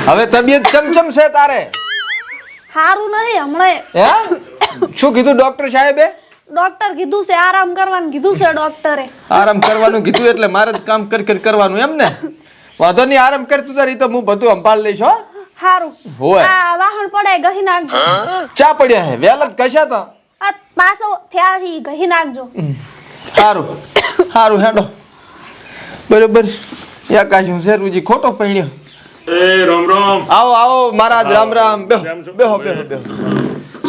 હવે તબિયત ચમચમ છે તારે? સારું નહીં હમણાં. હે શું કીધું ડોક્ટર સાહેબે? ડોક્ટર કીધું છે આરામ કરવાનું કીધું છે ડોક્ટરે. આરામ કરવાનું કીધું એટલે મારે જ કામ કર કરવાનું એમ ને? વાંધો નહીં, આરામ કરતું તારી તો હું બધું સંભાળ લઈશ હો. સારું. હોય આ વાહણ પડે ગહી નાખજો. ચા પડ્યા હે વેલ જ કશા તો આ પાછો થયા હી ગહી નાખજો. સારું સારું હેડો બરોબર. કાશું છે રૂજી ખોટો પૈણ્યો. એ રામ રામ. આવો આવો મહારાજ રામ રામ. બેહો બેહો બેહો.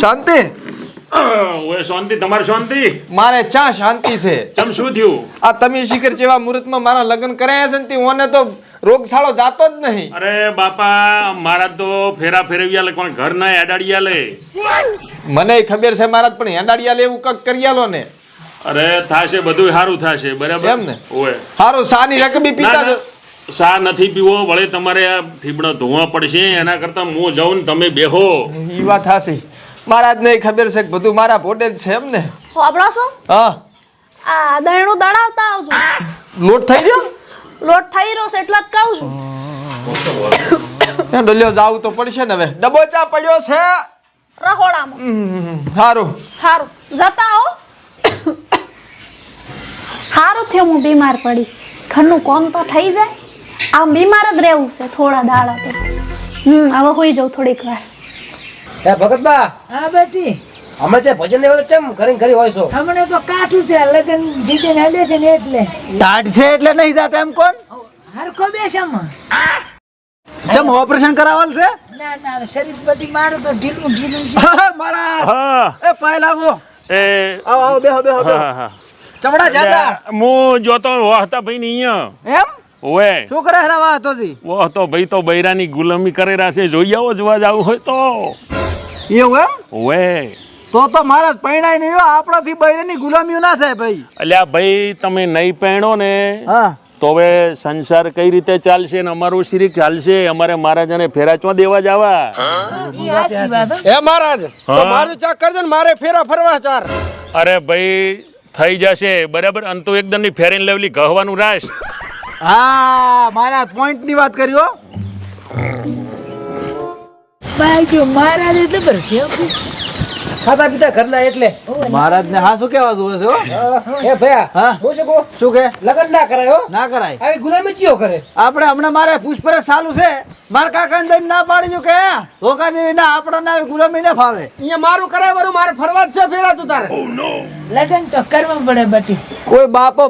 શાંતિ? ઓય શાંતિ, તમારે શાંતિ? મારે ચા શાંતિ છે. ચમ શું થયું? આ તમે શિખર જેવા મુહૂર્તમાં મારા લગ્ન કરાયા છે ને તે ઓને તો રોગશાળો જાતો જ નહીં. અરે બાપા મારા તો ફેરા ફેરવ્યા લે પણ ઘર ના એડાડિયા લે. મને ખબર છે મહારાજ પણ હેંડાડિયા લે એવું કક કરી આલો ને. અરે થાશે બધું સારું થાશે બરાબર એમ ને? ઓય હારું સાની રકબી પીતા જો. સા નથી પીવો વળે તમારે આ ઠીબડો ધોવા પડશે એના કરતા હું જાઉં ને તમે બેહો. ઈ વાત હાસી. મહારાજ ને ખબર છે કે બધું મારા ભોડે જ છે એમ ને? હોબળો છો? હા. આ દહીણું દળાવતા આવજો. લોટ થઈ ગયો? લોટ થઈ રહ્યો છે એટલે જ કહું છું. એ ડોલ્યો જાવું તો પડશે ને હવે. ડબો ચા પડ્યો છે રહોડામાં. હારું સારું જતા હો. સારું થયું હું બીમાર પડી. ઘરનું કોમ તો થઈ જાય. આમ બીમાર જ રહેવું છે થોડા દાડા તો. હવે હોઈ જાઉં થોડીક વાર. હે ભગતબા. હા બેટી અમે છે ભજન લેવા કેમ ઘરે ઘરે હોય છો? હમણે તો કાઠું છે લગન જીતે હેડે છે ને એટલે ટાઢ છે એટલે નહીં જાતા એમ કોણ? હરખો બેસામાં ચમ ઓપરેશન કરાવલ છે? ના ના શરીર બધી મારું તો ઢીલું ઢીલું છે. મારા હા એ પાય લાગો. એ આવો આવો બેહો બેહો બેહો. હા હા ચમડા જાતા હું જોતો હતા ભાઈ ને અહીંયા. એમ ઓય શું કરે હરાવા હતો જી? વો તો ભાઈ તો બૈરાની ગુલામી કરે રહ્યા છે. જોઈ આવો જોવા જાવું હોય તો. એવું એમ? ઓય તો મારા પૈણાય નહીં હો. આપણાથી બૈરાની ગુલામીઓ ના થાય ભાઈ. અલ્યા ભાઈ તમે નહીં પહેણો ને હા તો હવે સંસાર કઈ રીતે ચાલશે ને અમારું શરીર ચાલશે? અમારે મહારાજાને ફેરા ચો દેવા જવા. ઈ સાચી વાત હો. એ મહારાજ તો મારું ચા કરજો ને મારે ફેરા ફરવા ચાર. અરે ભાઈ થઈ જશે બરાબર. અંતુ એકદમ ની ફેરીન લેવલી ગહવાનું રાસ. હા મારા પોઈન્ટ ની વાત કરી હો. ભાઈ જો મહારાજ એટલે બરસે ખાતા પીતા ઘરના એટલે મહારાજ ને હા શું કેવા જોવે છે હો? હે ભયા હા હું શું કહું? શું કે? લગન ના કરાય હો. ના કરાય. આવી ગુલામી ચિયો કરે? આપણે હમણાં મારે પૂછપરછ ચાલુ છે. મારા કાકા ને ના પાડી જો કે ધોકા દેવી ના આપણા ના ગુલામી ના ફાવે. અહીંયા મારું કરાય વરું મારે ફરવા જ છે ફેરા તું તારે. લગન તો કરવા પડે બટી. કોઈ બાપો